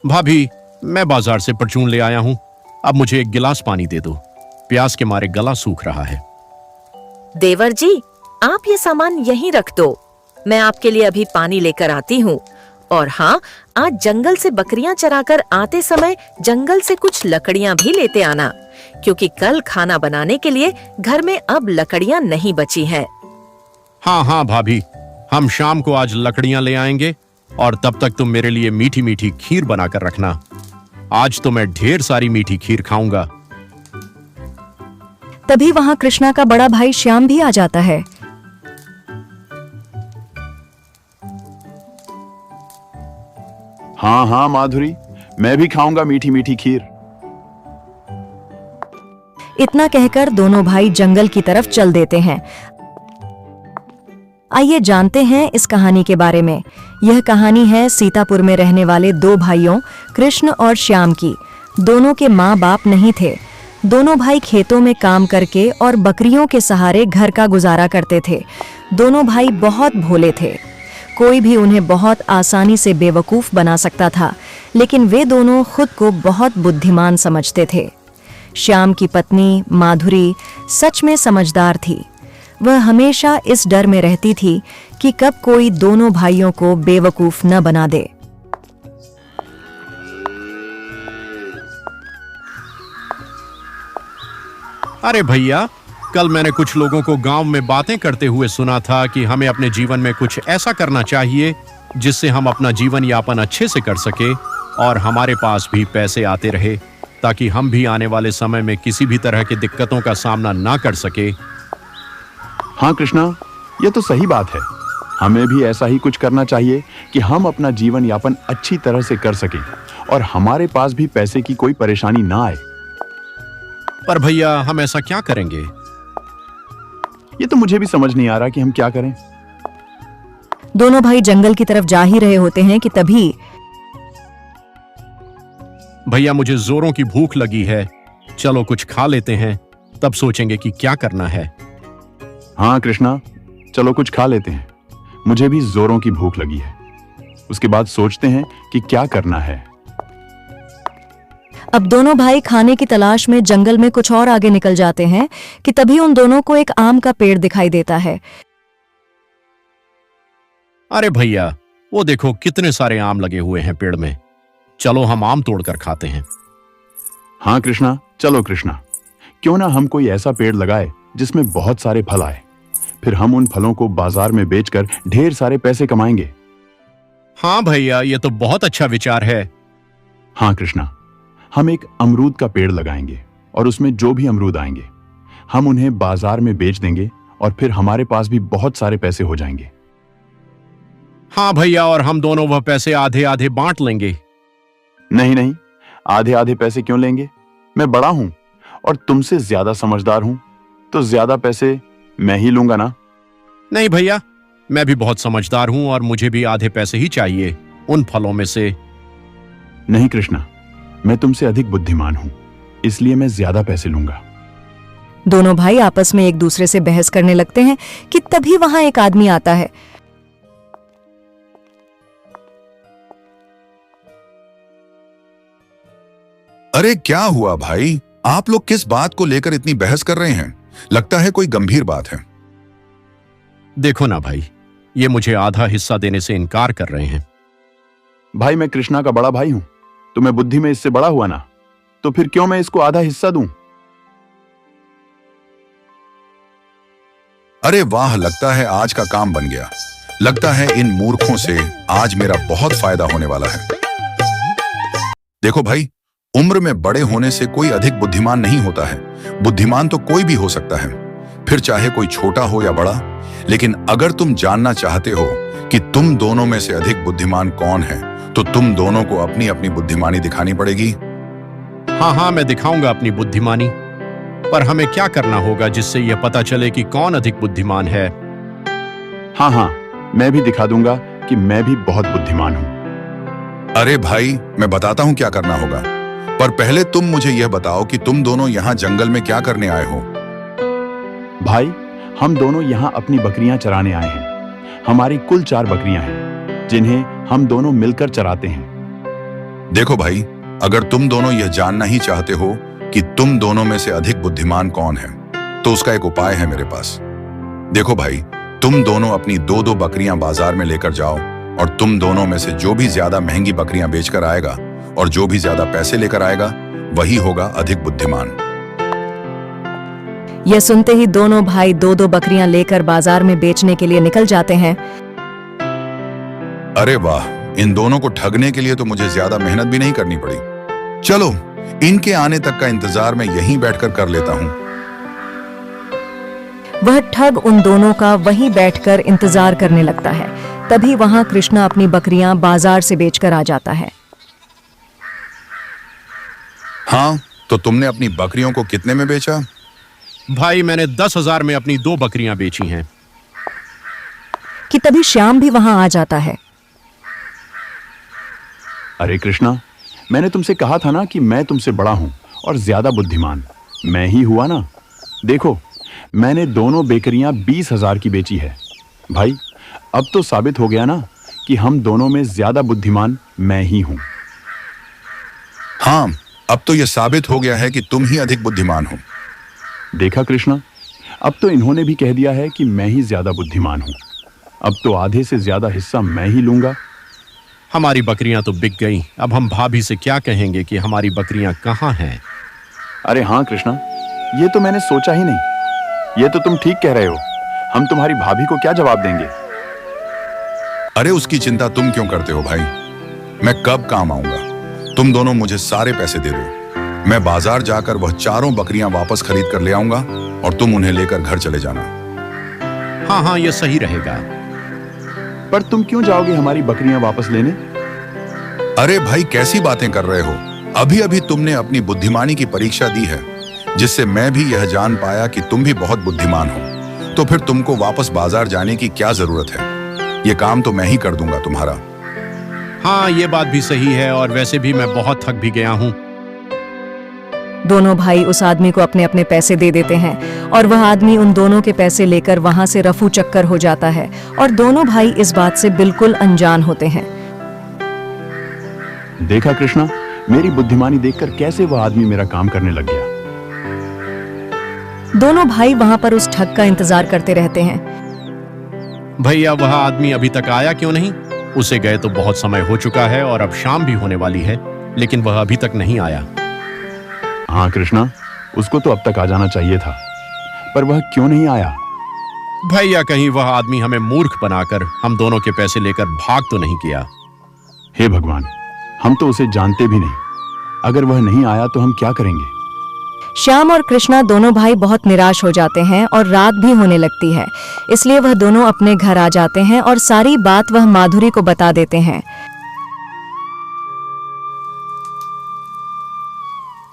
भाभी, मैं बाजार से परचून ले आया हूँ। अब मुझे एक गिलास पानी दे दो। प्यास के मारे गला सूख रहा है। देवर जी, आप ये सामान यहीं रख दो। मैं आपके लिए अभी पानी लेकर आती हूँ। और हाँ, आज जंगल से बकरियां चराकर आते समय जंगल से कुछ लकड़ियां भी लेते आना, क्योंकि कल खाना बनाने के लिए घर में अब लकड़ियां नहीं बची हैं। हाँ हाँ भाभी, हम शाम को आज लकड़ियां ले आएंगे और तब तक तुम मेरे लिए मीठी मीठी खीर बनाकर रखना। आज तो मैं ढेर सारी मीठी खीर खाऊंगा। तभी वहां कृष्णा का बड़ा भाई श्याम भी आ जाता है। हाँ हाँ माधुरी, मैं भी खाऊंगा मीठी मीठी खीर। इतना कहकर दोनों भाई जंगल की तरफ चल देते हैं। आइए जानते हैं इस कहानी के बारे में। यह कहानी है सीतापुर में रहने वाले दो भाइयों कृष्ण और श्याम की। दोनों के माँ बाप नहीं थे। दोनों भाई खेतों में काम करके और बकरियों के सहारे घर का गुजारा करते थे। दोनों भाई बहुत भोले थे। कोई भी उन्हें बहुत आसानी से बेवकूफ बना सकता था, लेकिन वे दोनों खुद को बहुत बुद्धिमान समझते थे। श्याम की पत्नी माधुरी सच में समझदार थी। वह हमेशा इस डर में रहती थी कि कब कोई दोनों भाइयों को बेवकूफ न बना दे। अरे भैया, कल मैंने कुछ लोगों को गांव में बातें करते हुए सुना था कि हमें अपने जीवन में कुछ ऐसा करना चाहिए जिससे हम अपना जीवन यापन अच्छे से कर सके और हमारे पास भी पैसे आते रहे, ताकि हम भी आने वाले समय में किसी भी तरह की दिक्कतों का सामना ना कर सके। हाँ कृष्णा, ये तो सही बात है। हमें भी ऐसा ही कुछ करना चाहिए कि हम अपना जीवन यापन अच्छी तरह से कर सकें और हमारे पास भी पैसे की कोई परेशानी ना आए। पर भैया, हम ऐसा क्या करेंगे? ये तो मुझे भी समझ नहीं आ रहा कि हम क्या करें। दोनों भाई जंगल की तरफ जा ही रहे होते हैं कि तभी भैया, मुझे जोरों की भूख लगी है। चलो कुछ खा लेते हैं, तब सोचेंगे कि क्या करना है। हाँ कृष्णा, चलो कुछ खा लेते हैं। मुझे भी जोरों की भूख लगी है। उसके बाद सोचते हैं कि क्या करना है। अब दोनों भाई खाने की तलाश में जंगल में कुछ और आगे निकल जाते हैं कि तभी उन दोनों को एक आम का पेड़ दिखाई देता है। अरे भैया, वो देखो कितने सारे आम लगे हुए हैं पेड़ में। चलो हम आम तोड़कर खाते हैं। हाँ कृष्णा, चलो कृष्णा, क्यों ना हम कोई ऐसा पेड़ लगाए जिसमें बहुत सारे फल आए। फिर हम उन फलों को बाजार में बेचकर ढेर सारे पैसे कमाएंगे। हाँ भैया, ये तो बहुत अच्छा विचार है। हाँ कृष्णा, हम एक अमरूद का पेड़ लगाएंगे और उसमें जो भी अमरूद आएंगे हम उन्हें बाजार में बेच देंगे और फिर हमारे पास भी बहुत सारे पैसे हो जाएंगे। हाँ भैया, और हम दोनों वह पैसे आधे आधे बांट लेंगे। नहीं नहीं, आधे आधे पैसे क्यों लेंगे? मैं बड़ा हूं और तुमसे ज्यादा समझदार हूं, तो ज्यादा पैसे मैं ही लूंगा ना। नहीं भैया, मैं भी बहुत समझदार हूं और मुझे भी आधे पैसे ही चाहिए उन फलों में से। नहीं कृष्णा, मैं तुमसे अधिक बुद्धिमान हूं, इसलिए मैं ज्यादा पैसे लूंगा। दोनों भाई आपस में एक दूसरे से बहस करने लगते हैं कि तभी वहां एक आदमी आता है। अरे क्या हुआ भाई, आप लोग किस बात को लेकर इतनी बहस कर रहे हैं? लगता है कोई गंभीर बात है। देखो ना भाई, ये मुझे आधा हिस्सा देने से इनकार कर रहे हैं। भाई, मैं कृष्णा का बड़ा भाई हूं, तो मैं बुद्धि में इससे बड़ा हुआ ना, तो फिर क्यों मैं इसको आधा हिस्सा दूं? अरे वाह, लगता है आज का काम बन गया। लगता है इन मूर्खों से आज मेरा बहुत फायदा होने वाला है। देखो भाई, उम्र में बड़े होने से कोई अधिक बुद्धिमान नहीं होता है। बुद्धिमान तो कोई भी हो सकता है, फिर चाहे कोई छोटा हो या बड़ा। लेकिन अगर तुम जानना चाहते हो कि तुम दोनों में से अधिक बुद्धिमान कौन है, तो तुम दोनों को अपनी अपनी बुद्धिमानी दिखानी पड़ेगी। हाँ हाँ, मैं दिखाऊंगा अपनी बुद्धिमानी। पर हमें क्या करना होगा जिससे यह पता चले कि कौन अधिक बुद्धिमान है? हाँ हाँ, मैं भी दिखा दूंगा कि मैं भी बहुत बुद्धिमान हूं। अरे भाई, मैं बताता हूं क्या करना होगा, पर पहले तुम मुझे यह बताओ कि तुम दोनों यहाँ जंगल में क्या करने आए हो। भाई, हम दोनों यहाँ अपनी बकरियां चराने आए हैं। हमारी कुल 4 बकरियां हैं जिन्हें हम दोनों मिलकर चराते हैं। देखो भाई, अगर तुम दोनों यह जानना ही चाहते हो कि तुम दोनों में से अधिक बुद्धिमान कौन है, तो उसका एक उपाय है मेरे पास। देखो भाई, तुम दोनों अपनी 2-2 बकरियां बाजार में लेकर जाओ और तुम दोनों में से जो भी ज्यादा महंगी बकरियां बेचकर आएगा और जो भी ज्यादा पैसे लेकर आएगा, वही होगा अधिक बुद्धिमान। यह सुनते ही दोनों भाई 2-2 बकरियां लेकर बाजार में बेचने के लिए निकल जाते हैं। अरे वाह, इन दोनों को ठगने के लिए तो मुझे ज्यादा मेहनत भी नहीं करनी पड़ी। चलो, इनके आने तक का इंतजार मैं यहीं बैठकर कर लेता हूं। वह ठग उन दोनों का वहीं बैठकर इंतजार करने लगता है। तभी वहां कृष्णा अपनी बकरियां बाजार से बेचकर आ जाता है। हाँ, तो तुमने अपनी बकरियों को कितने में बेचा? भाई, मैंने 10,000 में अपनी 2 बकरियां बेची हैं। कि तभी श्याम भी वहां आ जाता है। अरे कृष्णा, मैंने तुमसे कहा था ना कि मैं तुमसे बड़ा हूं और ज्यादा बुद्धिमान मैं ही हुआ ना। देखो, मैंने दोनों बकरियां 20,000 की बेची है। भाई, अब तो साबित हो गया ना कि हम दोनों में ज्यादा बुद्धिमान मैं ही हूं। हाँ, अब तो यह साबित हो गया है कि तुम ही अधिक बुद्धिमान हो। देखा कृष्णा, अब तो इन्होंने भी कह दिया है कि मैं ही ज्यादा बुद्धिमान हूं। अब तो आधे से ज्यादा हिस्सा मैं ही लूंगा। हमारी बकरियां तो बिक गई। अब हम भाभी से क्या कहेंगे कि हमारी बकरियां कहाँ हैं? अरे हाँ कृष्णा, ये तो मैंने सोचा ही नहीं। ये तो तुम ठीक कह रहे हो। हम तुम्हारी भाभी को क्या जवाब देंगे? अरे उसकी चिंता तुम क्यों करते हो भाई? मैं कब काम आऊंगा? तुम दोनों मुझे सारे पैसे दे दो। मैं बाजार जाकर वह 4 बकरियां वापस खरीद कर ले आऊंगा और तुम उन्हें लेकर घर चले जाना। हाँ हाँ, ये सही रहेगा। पर तुम क्यों जाओगे हमारी बकरियां वापस लेने? अरे भाई, कैसी बातें कर रहे हो? अभी अभी तुमने अपनी बुद्धिमानी की परीक्षा दी है, जिससे मैं भी यह जान पाया कि तुम भी बहुत बुद्धिमान हो। तो फिर तुमको वापस बाजार जाने की क्या जरूरत है? यह काम तो मैं ही कर दूंगा तुम्हारा। हाँ, ये बात भी सही है, और वैसे भी मैं बहुत थक भी गया हूँ। दोनों भाई उस आदमी को अपने अपने पैसे दे देते हैं और वह आदमी उन दोनों के पैसे लेकर वहां से रफू चक्कर हो जाता है और दोनों भाई इस बात से बिल्कुल अनजान होते हैं। देखा कृष्णा, मेरी बुद्धिमानी देखकर कैसे वह आदमी मेरा काम करने लग गया। दोनों भाई वहां पर उस ठग का इंतजार करते रहते हैं। भैया, वह आदमी अभी तक आया क्यों नहीं? उसे गए तो बहुत समय हो चुका है और अब शाम भी होने वाली है, लेकिन वह अभी तक नहीं आया। हाँ कृष्णा, उसको तो अब तक आ जाना चाहिए था, पर वह क्यों नहीं आया? भैया, कहीं वह आदमी हमें मूर्ख बनाकर हम दोनों के पैसे लेकर भाग तो नहीं गया? हे भगवान, हम तो उसे जानते भी नहीं। अगर वह नहीं आया तो हम क्या करेंगे? श्याम और कृष्णा दोनों भाई बहुत निराश हो जाते हैं और रात भी होने लगती है। इसलिए वह दोनों अपने घर आ जाते हैं और सारी बात वह माधुरी को बता देते हैं।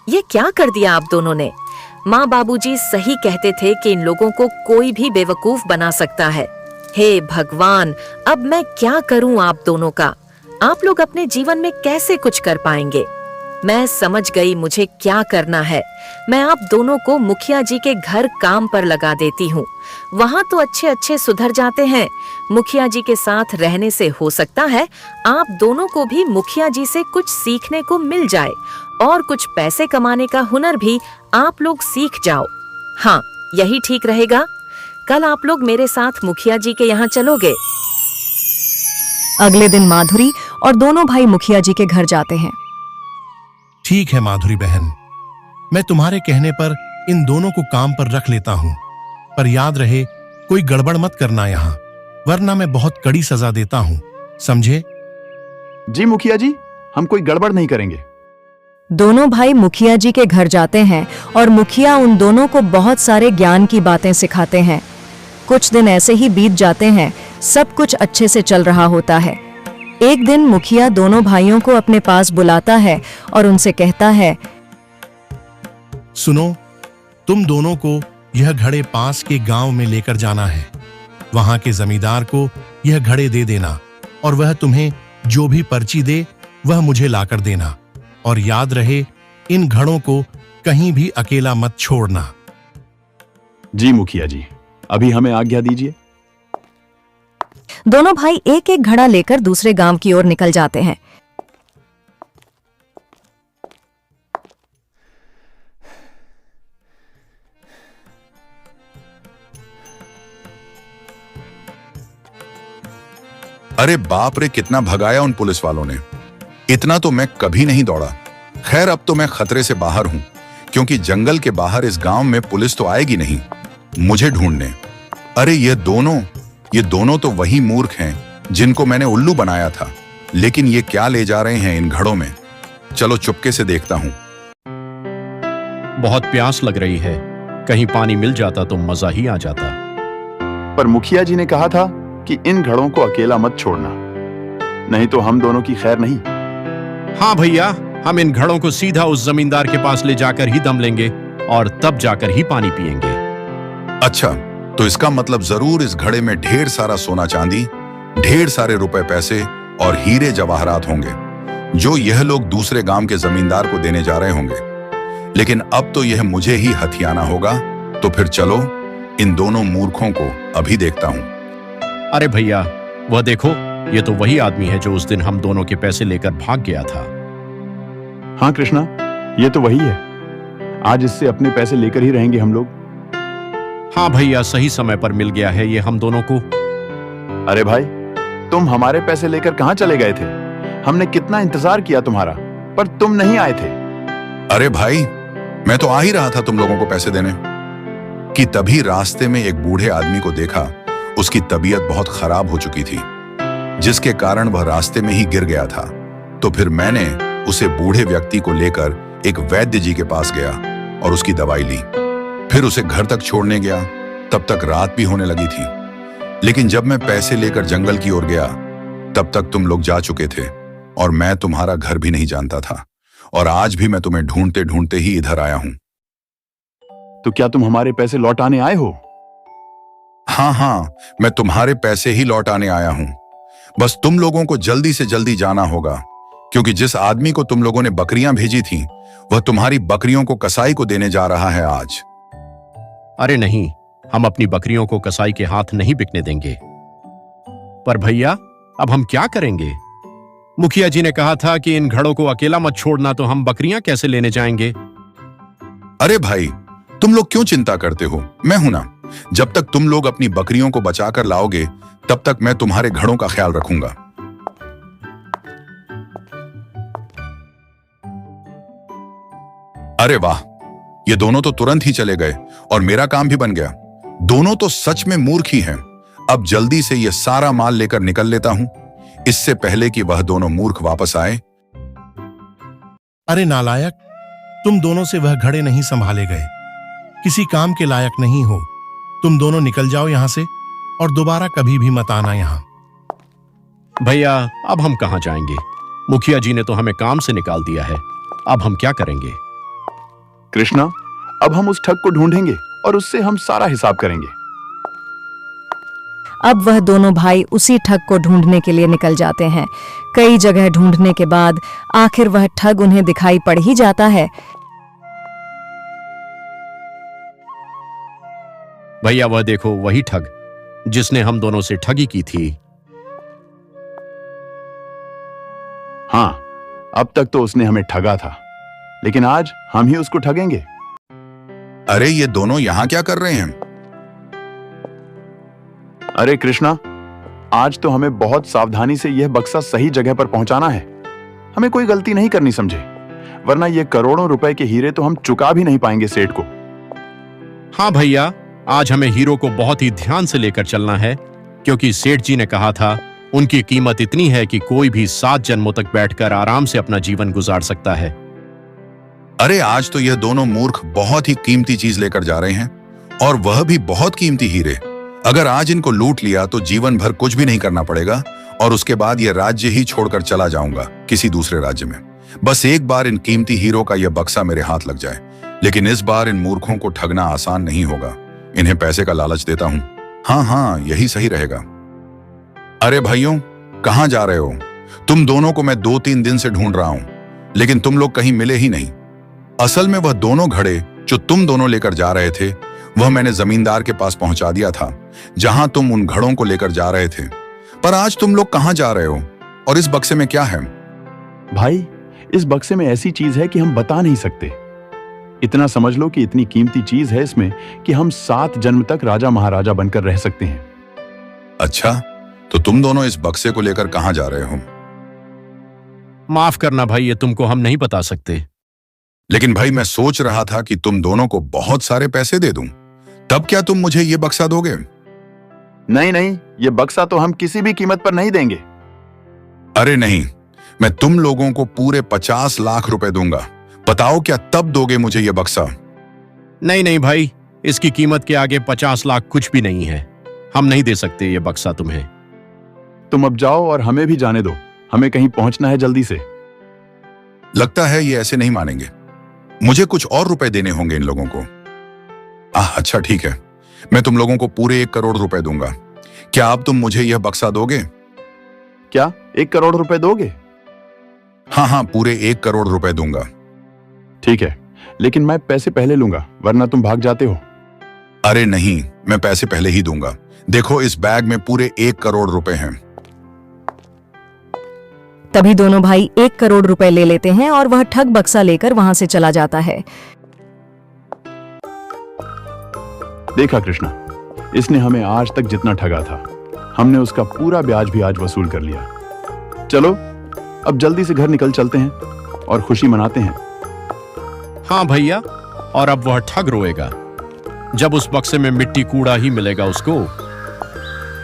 ये क्या कर दिया आप दोनों ने? माँ बाबूजी सही कहते थे कि इन लोगों को कोई भी बेवकूफ बना सकता है। हे भगवान, अब मैं क्या करूं आप दोनों का? आप लोग अपने जीवन में कैसे कुछ कर पाएंगे? मैं समझ गई मुझे क्या करना है। मैं आप दोनों को मुखिया जी के घर काम पर लगा देती हूँ। वहाँ तो अच्छे अच्छे सुधर जाते हैं। मुखिया जी के साथ रहने से हो सकता है आप दोनों को भी मुखिया जी से कुछ सीखने को मिल जाए और कुछ पैसे कमाने का हुनर भी आप लोग सीख जाओ। हाँ, यही ठीक रहेगा। कल आप लोग मेरे साथ मुखिया जी के यहाँ चलोगे? अगले दिन माधुरी और दोनों भाई मुखिया जी के घर जाते हैं। ठीक है माधुरी बहन, मैं तुम्हारे कहने पर इन दोनों को काम पर रख लेता हूं, पर याद रहे कोई गड़बड़ मत करना यहाँ, वरना मैं बहुत कड़ी सजा देता हूं, समझे? जी मुखिया जी, हम कोई गड़बड़ नहीं करेंगे। दोनों भाई मुखिया जी के घर जाते हैं और मुखिया उन दोनों को बहुत सारे ज्ञान की बातें सिखाते हैं। कुछ दिन ऐसे ही बीत जाते हैं, सब कुछ अच्छे से चल रहा होता है। एक दिन मुखिया दोनों भाइयों को अपने पास बुलाता है और उनसे कहता है, सुनो, तुम दोनों को यह घड़े पास के गांव में लेकर जाना है। वहां के जमींदार को यह घड़े दे देना और वह तुम्हें जो भी पर्ची दे वह मुझे लाकर देना, और याद रहे इन घड़ों को कहीं भी अकेला मत छोड़ना। जी मुखिया जी, अभी हमें आज्ञा दीजिए। दोनों भाई एक एक घड़ा लेकर दूसरे गांव की ओर निकल जाते हैं। अरे बाप रे, कितना भगाया उन पुलिस वालों ने। इतना तो मैं कभी नहीं दौड़ा। खैर, अब तो मैं खतरे से बाहर हूं, क्योंकि जंगल के बाहर इस गांव में पुलिस तो आएगी नहीं मुझे ढूंढने। अरे ये दोनों तो वही मूर्ख हैं जिनको मैंने उल्लू बनाया था। लेकिन ये क्या ले जा रहे हैं इन घड़ों में? चलो चुपके से देखता हूं। बहुत प्यास लग रही है, कहीं पानी मिल जाता तो मजा ही आ जाता। पर मुखिया जी ने कहा था कि इन घड़ों को अकेला मत छोड़ना, नहीं तो हम दोनों की खैर नहीं। हाँ भैया, हम इन घड़ों को सीधा उस जमींदार के पास ले जाकर ही दम लेंगे और तब जाकर ही पानी पिएंगे। अच्छा, तो इसका मतलब जरूर इस घड़े में ढेर सारा सोना चांदी, ढेर सारे रुपए पैसे और हीरे जवाहरात होंगे, जो यह लोग दूसरे गांव के जमींदार को देने जा रहे होंगे। लेकिन अब तो यह मुझे ही हथियाना होगा। तो फिर चलो इन दोनों मूर्खों को अभी देखता हूं। अरे भैया, वह देखो, ये तो वही आदमी है जो उस दिन हम दोनों के पैसे लेकर भाग गया था। हाँ कृष्णा, ये तो वही है। आज इससे अपने पैसे लेकर ही रहेंगे हम लोग। हाँ भैया, सही समय पर मिल गया है ये हम दोनों को। अरे भाई, तुम हमारे पैसे लेकर कहाँ चले गए थे? हमने कितना इंतजार किया तुम्हारा, पर तुम नहीं आए थे। अरे भाई, मैं तो आ ही रहा था तुम लोगों को पैसे देने कि तभी रास्ते में एक बूढ़े आदमी को देखा। उसकी तबीयत बहुत खराब हो चुकी थी, जिसके कारण वह रास्ते में ही गिर गया था। तो फिर मैंने उसे बूढ़े व्यक्ति को लेकर एक वैद्य जी के पास गया और उसकी दवाई ली। फिर उसे घर तक छोड़ने गया। तब तक रात भी होने लगी थी। लेकिन जब मैं पैसे लेकर जंगल की ओर गया, तब तक तुम लोग जा चुके थे और मैं तुम्हारा घर भी नहीं जानता था। और आज भी मैं तुम्हें ढूंढते ढूंढते ही इधर आया हूं। तो क्या तुम हमारे पैसे लौटाने आए हो? हाँ, मैं तुम्हारे पैसे ही लौटाने आया हूं। बस तुम लोगों को जल्दी से जल्दी जाना होगा, क्योंकि जिस आदमी को तुम लोगों ने बकरियां भेजी थीं, वह तुम्हारी बकरियों को कसाई को देने जा रहा है आज। अरे नहीं, हम अपनी बकरियों को कसाई के हाथ नहीं बिकने देंगे। पर भैया, अब हम क्या करेंगे? मुखिया जी ने कहा था कि इन घड़ों को अकेला मत छोड़ना, तो हम बकरियां कैसे लेने जाएंगे? अरे भाई, तुम लोग क्यों चिंता करते हो? मैं हूं ना। जब तक तुम लोग अपनी बकरियों को बचाकर लाओगे, तब तक मैं तुम्हारे घड़ों का ख्याल रखूंगा। अरे वाह, ये दोनों तो तुरंत ही चले गए और मेरा काम भी बन गया। दोनों तो सच में मूर्ख ही हैं। अब जल्दी से ये सारा माल लेकर निकल लेता हूं, इससे पहले कि वह दोनों मूर्ख वापस आए। अरे नालायक, तुम दोनों से वह घड़े नहीं संभाले गए। किसी काम के लायक नहीं हो। तुम दोनों निकल जाओ यहां से और दोबारा कभी भी मत आना यहां। भैया, अब हम कहां जाएंगे? मुखिया जी ने तो हमें काम से निकाल दिया है। अब हम क्या करेंगे? कृष्णा, अब हम उस ठग को ढूंढेंगे और उससे हम सारा हिसाब करेंगे। अब वह दोनों भाई उसी ठग को ढूंढने के लिए निकल जाते हैं। कई जगह ढूंढने के बाद आखिर वह ठग उन्हें दिखाई पड़ ही जाता है। भैया, वह देखो, वही ठग जिसने हम दोनों से ठगी की थी। हाँ, अब तक तो उसने हमें ठगा था, लेकिन आज हम ही उसको ठगेंगे। अरे ये दोनों यहां क्या कर रहे हैं? अरे कृष्णा, आज तो हमें बहुत सावधानी से यह बक्सा सही जगह पर पहुंचाना है। हमें कोई गलती नहीं करनी, समझे? वरना ये करोड़ों रुपए के हीरे तो हम चुका भी नहीं पाएंगे सेठ को। हाँ भैया, आज हमें हीरो को बहुत ही ध्यान से लेकर चलना है, क्योंकि सेठ जी ने कहा था उनकी कीमत इतनी है कि कोई भी 7 जन्मों तक बैठकर आराम से अपना जीवन गुजार सकता है। अरे आज तो यह दोनों मूर्ख बहुत ही कीमती चीज लेकर जा रहे हैं, और वह भी बहुत कीमती हीरे। अगर आज इनको लूट लिया तो जीवन भर कुछ भी नहीं करना पड़ेगा, और उसके बाद यह राज्य ही छोड़कर चला जाऊंगा किसी दूसरे राज्य में। बस एक बार इन कीमती हीरो का यह बक्सा मेरे हाथ लग जाए। लेकिन इस बार इन मूर्खों को ठगना आसान नहीं होगा। इन्हें पैसे का लालच देता हूं। हाँ, यही सही रहेगा। अरे भाइयों, कहां जा रहे हो? तुम दोनों को मैं 2-3 दिन से ढूंढ रहा हूं, लेकिन तुम लोग कहीं मिले ही नहीं। असल में वह दोनों घड़े जो तुम दोनों लेकर जा रहे थे, वह मैंने जमींदार के पास पहुंचा दिया था, जहां तुम उन घड़ों को लेकर जा रहे थे। पर आज तुम लोग कहां जा रहे हो और इस बक्से में क्या है? भाई, इस बक्से में ऐसी चीज है कि हम बता नहीं सकते। इतना समझ लो कि इतनी कीमती चीज है इसमें कि हम 7 जन्म तक राजा महाराजा बनकर रह सकते हैं। अच्छा, तो तुम दोनों इस बक्से को लेकर कहां जा रहे हो? माफ करना भाई, ये तुमको हम नहीं बता सकते। लेकिन भाई मैं सोच रहा था कि तुम दोनों को बहुत सारे पैसे दे दूं, तब क्या तुम मुझे ये बक्सा दोगे? नहीं नहीं, ये बक्सा तो हम किसी भी कीमत पर नहीं देंगे। अरे नहीं, मैं तुम लोगों को पूरे 50 लाख रुपए दूंगा। बताओ क्या तब दोगे मुझे ये बक्सा? नहीं नहीं भाई, इसकी कीमत के आगे 50 लाख कुछ भी नहीं है। हम नहीं दे सकते ये बक्सा तुम्हें। तुम अब जाओ और हमें भी जाने दो, हमें कहीं पहुंचना है जल्दी से। लगता है ये ऐसे नहीं मानेंगे। मुझे कुछ और रुपए देने होंगे इन लोगों को। अच्छा ठीक है, मैं तुम लोगों को पूरे 1 करोड़ रुपए दूंगा। क्या अब तुम मुझे यह बक्सा दोगे? क्या 1 करोड़ रुपए दोगे? हाँ, पूरे 1 करोड़ रुपए दूंगा। ठीक है, लेकिन मैं पैसे पहले लूंगा, वरना तुम भाग जाते हो। अरे नहीं, मैं पैसे पहले ही दूंगा। देखो इस बैग में पूरे 1 करोड़ रुपए हैं। तभी दोनों भाई 1 करोड़ रुपए ले लेते हैं और वह ठग बक्सा लेकर वहां से चला जाता है। देखा कृष्णा, इसने हमें आज तक जितना ठगा था, हमने उसका पूरा ब्याज भी आज वसूल कर लिया। चलो अब जल्दी से घर निकल चलते हैं और खुशी मनाते हैं। हाँ भैया, और अब वह ठग रोएगा जब उस बक्से में मिट्टी कूड़ा ही मिलेगा उसको।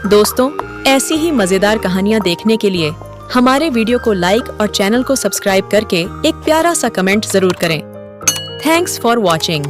दोस्तों, ऐसी ही मजेदार कहानियाँ देखने के लिए हमारे वीडियो को लाइक और चैनल को सब्सक्राइब करके एक प्यारा सा कमेंट जरूर करें। Thanks for watching.